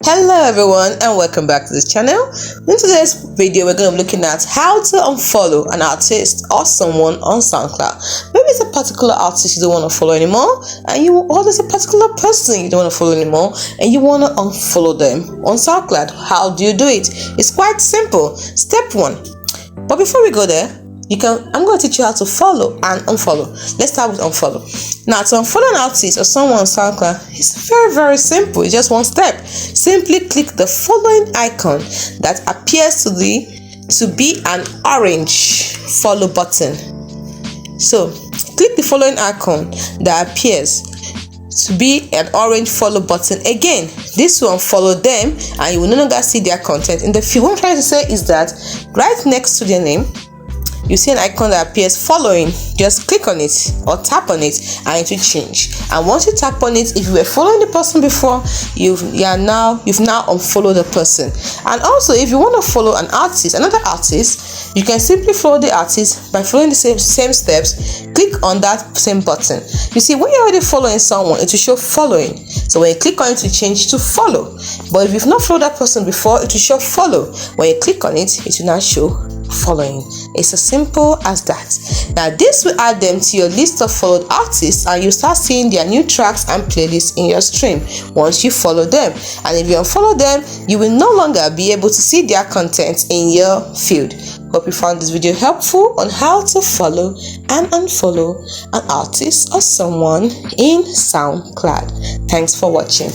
Hello everyone and welcome back to this channel. In today's video we're going to be looking at how to unfollow an artist or someone on Soundcloud. Maybe it's a particular artist you don't want to follow anymore, or there's a particular person you don't want to follow anymore and you want to unfollow them on Soundcloud. How do you do it? It's quite simple. Step 1. But before we go there, I'm going to teach you how to follow and unfollow. Let's start with unfollow. Now, to unfollow an artist or someone on SoundCloud, it's very simple. It's just one step. Simply click the following icon that appears to be an orange follow button. So click the following icon that appears to be an orange follow button. Again, this will unfollow them and you will no longer see their content in the feed. What I'm trying to say is that right next to their name, you see an icon that appears following. Just click on it or tap on it and it will change. And once you tap on it, if you were following the person before, you've now unfollowed the person. And also, if you want to follow another artist, you can simply follow the artist by following the same steps. Click on that same button. You see, when you're already following someone, it will show following. So when you click on it, it will change to follow. But if you've not followed that person before, it will show follow. When you click on it, it will now show following. It's as simple as that. Now this will add them to your list of followed artists and you start seeing their new tracks and playlists in your stream once you follow them. And if you unfollow them, you will no longer be able to see their content in your feed. Hope you found this video helpful on how to follow and unfollow an artist or someone in SoundCloud. Thanks for watching.